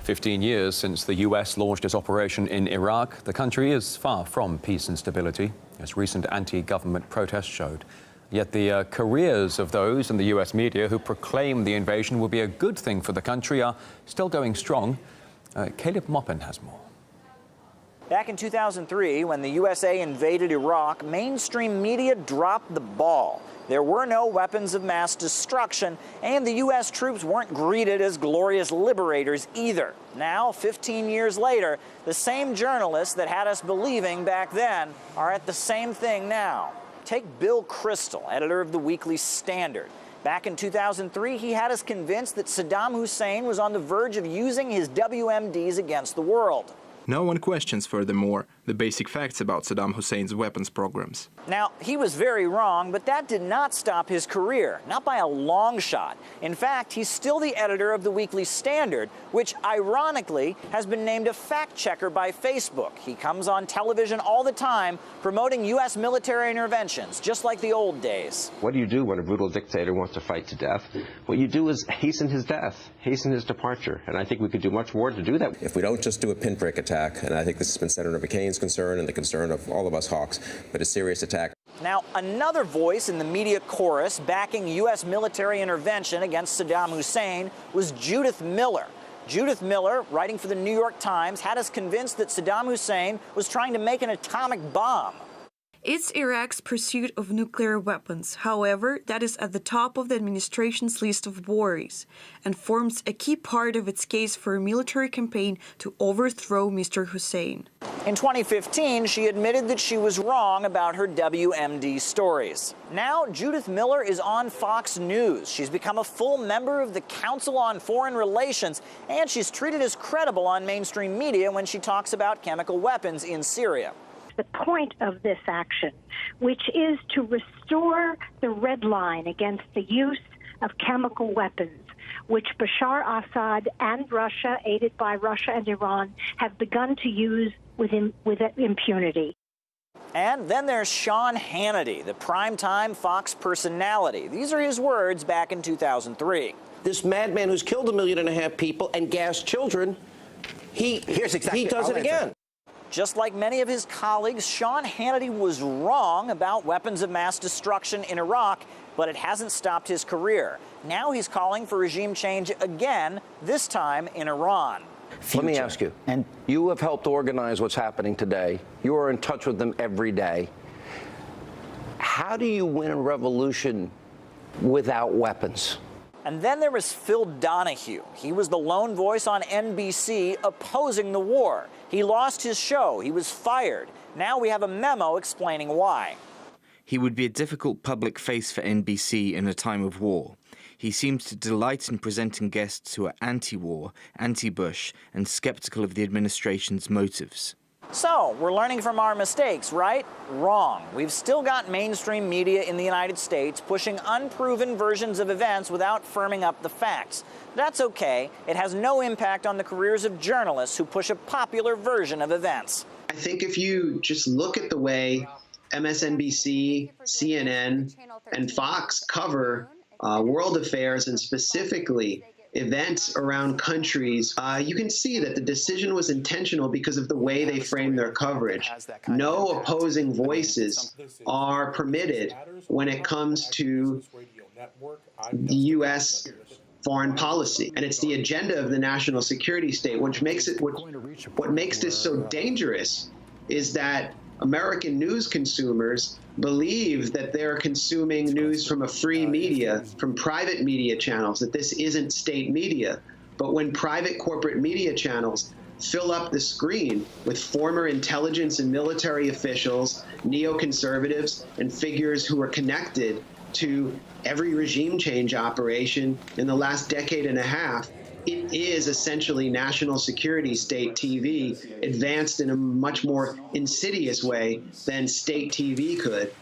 15 years since the U.S. launched its operation in Iraq, the country is far from peace and stability, as recent anti-government protests showed. Yet the careers of those in the U.S. media who proclaim the invasion will be a good thing for the country are still going strong. Caleb Maupin has more. Back in 2003, when the USA invaded Iraq, mainstream media dropped the ball. There were no weapons of mass destruction, and the U.S. troops weren't greeted as glorious liberators either. Now, 15 years later, the same journalists that had us believing back then are at the same thing now. Take Bill Kristol, editor of the Weekly Standard. Back in 2003, he had us convinced that Saddam Hussein was on the verge of using his WMDs against the world. No one questions, furthermore, the basic facts about Saddam Hussein's weapons programs. Now, he was very wrong, but that did not stop his career, not by a long shot. In fact, he's still the editor of the Weekly Standard, which, ironically, has been named a fact-checker by Facebook. He comes on television all the time promoting U.S. military interventions, just like the old days. What do you do when a brutal dictator wants to fight to death? What you do is hasten his death, hasten his departure, and I think we could do much more to do that. If we don't just do a pinprick attack, and I think this has been Senator McCain's concern and the concern of all of us hawks, but a serious attack. Now, another voice in the media chorus backing U.S. military intervention against Saddam Hussein was Judith Miller. Judith Miller, writing for the New York Times, had us convinced that Saddam Hussein was trying to make an atomic bomb. It's Iraq's pursuit of nuclear weapons. However, that is at the top of the administration's list of worries and forms a key part of its case for a military campaign to overthrow Mr. Hussein. In 2015, she admitted that she was wrong about her WMD stories. Now, Judith Miller is on Fox News. She's become a full member of the Council on Foreign Relations, and she's treated as credible on mainstream media when she talks about chemical weapons in Syria. The point of this action, which is to restore the red line against the use of chemical weapons, which Bashar Assad and Russia, aided by Russia and Iran, have begun to use with impunity. And then there's Sean Hannity, the primetime Fox personality. These are his words back in 2003. This madman who's killed 1.5 million people and gassed children, he does it again. Just like many of his colleagues, Sean Hannity was wrong about weapons of mass destruction in Iraq, but it hasn't stopped his career. Now he's calling for regime change again, this time in Iran. Let me ask you, and you have helped organize what's happening today. You are in touch with them every day. How do you win a revolution without weapons? And then there was Phil Donahue. He was the lone voice on NBC opposing the war. He lost his show. He was fired. Now we have a memo explaining why. He would be a difficult public face for NBC in a time of war. He seems to delight in presenting guests who are anti-war, anti-Bush, and skeptical of the administration's motives. So, we're learning from our mistakes, right? Wrong. We've still got mainstream media in the United States pushing unproven versions of events without firming up the facts. That's okay. It has no impact on the careers of journalists who push a popular version of events. I think if you just look at the way MSNBC, CNN, and Fox cover world affairs and specifically events around countries, you can see that the decision was intentional because of the way they frame their coverage. No opposing voices are permitted when it comes to the U.S. foreign policy. And it's the agenda of the national security state, which makes it, what makes this so dangerous is that American news consumers believe that they're consuming news from a free media, from private media channels, that this isn't state media. But when private corporate media channels fill up the screen with former intelligence and military officials, neoconservatives, and figures who are connected to every regime change operation in the last decade and a half, it is essentially national security state TV advanced in a much more insidious way than state TV could.